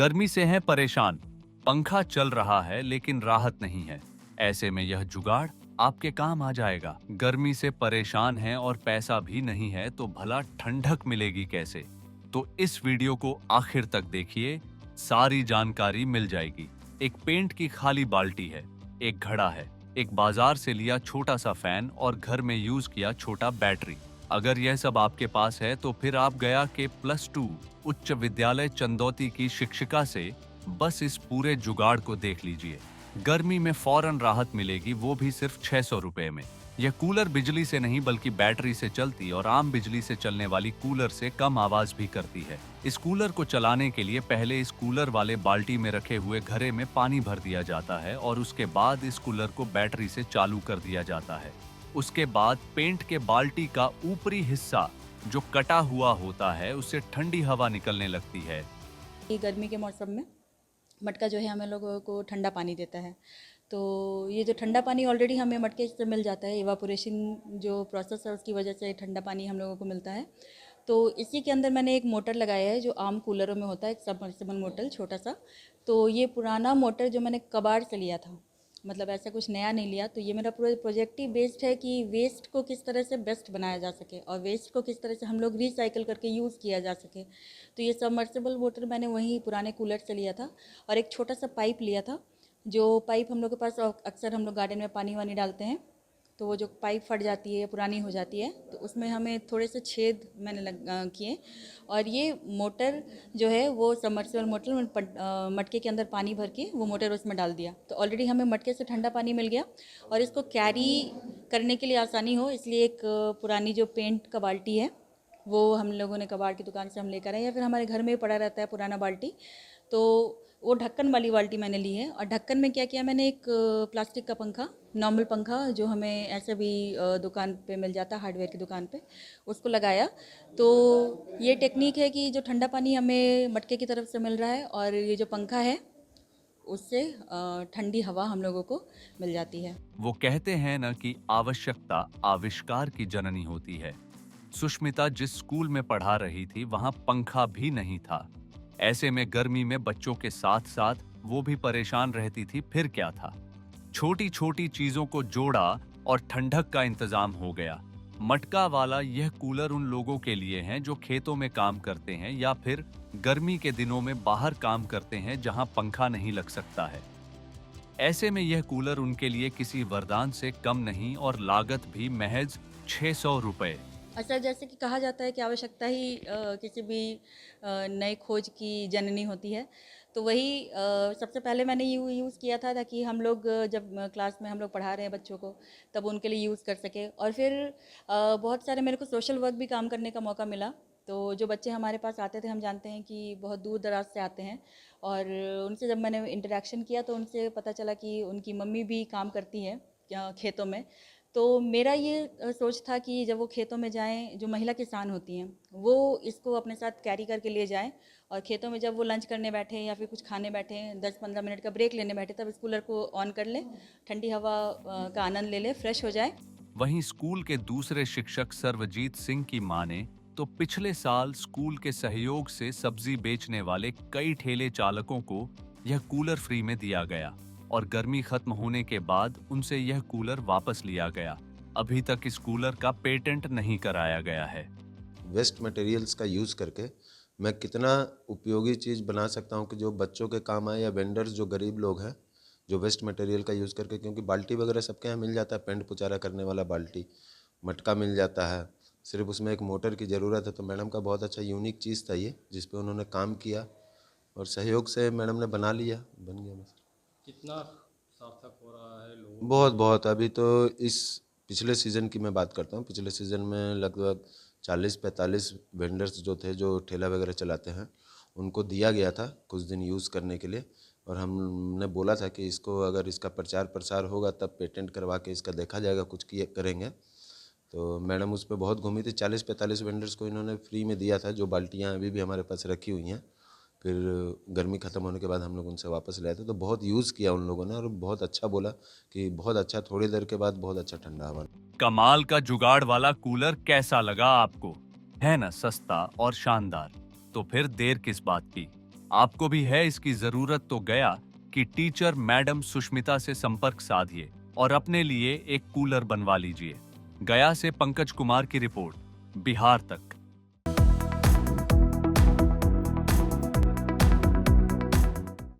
गर्मी से हैं परेशान, पंखा चल रहा है लेकिन राहत नहीं है। ऐसे में यह जुगाड़ आपके काम आ जाएगा। गर्मी से परेशान हैं और पैसा भी नहीं है तो भला ठंडक मिलेगी कैसे? तो इस वीडियो को आखिर तक देखिए, सारी जानकारी मिल जाएगी। एक पेंट की खाली बाल्टी है, एक घड़ा है, एक बाजार से लिया छोटा सा फैन और घर में यूज किया छोटा बैटरी। अगर यह सब आपके पास है तो फिर आप गया के +2 उच्च विद्यालय चंदौती की शिक्षिका से बस इस पूरे जुगाड़ को देख लीजिए। गर्मी में फौरन राहत मिलेगी, वो भी सिर्फ 600 रुपए में। यह कूलर बिजली से नहीं बल्कि बैटरी से चलती और आम बिजली से चलने वाली कूलर से कम आवाज भी करती है। इस कूलर को चलाने के लिए पहले इस कूलर वाले बाल्टी में रखे हुए घड़े में पानी भर दिया जाता है और उसके बाद इस कूलर को बैटरी से चालू कर दिया जाता है। उसके बाद पेंट के बाल्टी का ऊपरी हिस्सा जो कटा हुआ होता है उससे ठंडी हवा निकलने लगती है। ये गर्मी के मौसम में मटका जो है हमें लोगों को ठंडा पानी देता है। तो ये जो ठंडा पानी ऑलरेडी हमें मटके से मिल जाता है, इवापोरेशन जो प्रोसेस है उसकी वजह से ठंडा पानी हम लोगों को मिलता है। तो इसी के अंदर मैंने एक मोटर लगाया है जो आम कूलरों में होता है, एक सबमर्सिबल मोटर छोटा सा। तो ये पुराना मोटर जो मैंने कबाड़ से लिया था, मतलब ऐसा कुछ नया नहीं लिया। तो ये मेरा पूरा प्रोजेक्ट ही बेस्ड है कि वेस्ट को किस तरह से बेस्ट बनाया जा सके और वेस्ट को किस तरह से हम लोग रिसाइकिल करके यूज़ किया जा सके। तो ये सबमर्सिबल वाटर मैंने वहीं पुराने कूलर से लिया था और एक छोटा सा पाइप लिया था। जो पाइप हम लोग के पास अक्सर हम लोग गार्डन में पानी वानी डालते हैं, तो वो जो पाइप फट जाती है, पुरानी हो जाती है, तो उसमें हमें थोड़े से छेद मैंने किए। और ये मोटर जो है वो सबमर्सिबल मोटर मटके के अंदर पानी भर के वो मोटर उसमें डाल दिया। तो ऑलरेडी हमें मटके से ठंडा पानी मिल गया और इसको कैरी करने के लिए आसानी हो इसलिए एक पुरानी जो पेंट का बाल्टी है वो हम लोगों ने कबाड़ की दुकान से हम लेकर आए, या फिर हमारे घर में ही पड़ा रहता है पुराना बाल्टी। तो वो ढक्कन वाली बाल्टी मैंने ली है। और ढक्कन में क्या किया मैंने, एक प्लास्टिक का पंखा, नॉर्मल पंखा जो हमें ऐसे भी दुकान पे मिल जाता है, हार्डवेयर की दुकान पे, उसको लगाया। तो ये टेक्निक है कि जो ठंडा पानी हमें मटके की तरफ से मिल रहा है और ये जो पंखा है उससे ठंडी हवा हम लोगों को मिल जाती है। वो कहते हैं ना कि आवश्यकता आविष्कार की जननी होती है। सुष्मिता जिस स्कूल में पढ़ा रही थी वहां पंखा भी नहीं था। ऐसे में गर्मी में बच्चों के साथ साथ वो भी परेशान रहती थी। फिर क्या था, छोटी छोटी चीजों को जोड़ा और ठंडक का इंतजाम हो गया। मटका वाला यह कूलर उन लोगों के लिए है जो खेतों में काम करते हैं या फिर गर्मी के दिनों में बाहर काम करते हैं जहां पंखा नहीं लग सकता है। ऐसे में यह कूलर उनके लिए किसी वरदान से कम नहीं और लागत भी महज 600 रुपए। अच्छा, जैसे कि कहा जाता है कि आवश्यकता ही किसी भी नई खोज की जननी होती है। तो वही सबसे पहले मैंने यूज़ किया था ताकि हम लोग जब क्लास में हम लोग पढ़ा रहे हैं बच्चों को तब उनके लिए यूज़ कर सके। और फिर बहुत सारे मेरे को सोशल वर्क भी काम करने का मौका मिला। तो जो बच्चे हमारे पास आते थे, हम जानते हैं कि बहुत दूर दराज से आते हैं, और उनसे जब मैंने इंटरेक्शन किया तो उनसे पता चला कि उनकी मम्मी भी काम करती हैं खेतों में। तो मेरा ये सोच था कि जब वो खेतों में जाएं, जो महिला किसान होती हैं वो इसको अपने साथ कैरी करके ले जाएं, और खेतों में जब वो लंच करने बैठे या फिर कुछ खाने बैठे, 10-15 मिनट का ब्रेक लेने बैठे, तब इस कूलर को ऑन कर लें, ठंडी हवा का आनंद ले लें, फ्रेश हो जाए। वहीं स्कूल के दूसरे शिक्षक सर्वजीत सिंह की माने तो पिछले साल स्कूल के सहयोग से सब्जी बेचने वाले कई ठेले चालकों को यह कूलर फ्री में दिया गया और गर्मी खत्म होने के बाद उनसे यह कूलर वापस लिया गया। अभी तक इस कूलर का पेटेंट नहीं कराया गया है। वेस्ट मटेरियल्स का यूज़ करके मैं कितना उपयोगी चीज़ बना सकता हूँ कि जो बच्चों के काम आए, या वेंडर्स जो गरीब लोग हैं जो वेस्ट मटेरियल का यूज़ करके, क्योंकि बाल्टी वगैरह सबके यहाँ मिल जाता है, पेंट पुचारा करने वाला बाल्टी, मटका मिल जाता है, सिर्फ उसमें एक मोटर की ज़रूरत है। तो मैडम का बहुत अच्छा यूनिक चीज़ था ये, जिस पे उन्होंने काम किया और सहयोग से मैडम ने बना लिया, बन गया। बस कितना सार्थक हो रहा है लोगों बहुत बहुत अभी तो इस पिछले सीज़न की मैं बात करता हूँ, पिछले सीज़न में लगभग 40-45 वेंडर्स जो थे, जो ठेला वगैरह चलाते हैं, उनको दिया गया था कुछ दिन यूज़ करने के लिए। और हमने बोला था कि इसको अगर इसका प्रचार प्रसार होगा तब पेटेंट करवा के इसका देखा जाएगा, कुछ किए करेंगे। तो मैडम उस पर बहुत घूमी थी। 40-45 वेंडर्स को इन्होंने फ्री में दिया था, जो बाल्टियाँ अभी भी हमारे पास रखी हुई हैं। फिर गर्मी ख़त्म होने के बाद हम लोग उनसे वापस लाए थे, तो बहुत यूज़ किया उन लोगों ने और बहुत अच्छा बोला कि बहुत अच्छा, थोड़ी देर के बाद बहुत अच्छा ठंडा हवा। कमाल का जुगाड़ वाला कूलर कैसा लगा आपको? है ना सस्ता और शानदार? तो फिर देर किस बात की, आपको भी है इसकी जरूरत तो गया की टीचर मैडम सुष्मिता से संपर्क साधिए और अपने लिए एक कूलर बनवा लीजिए। गया से पंकज कुमार की रिपोर्ट, बिहार तक।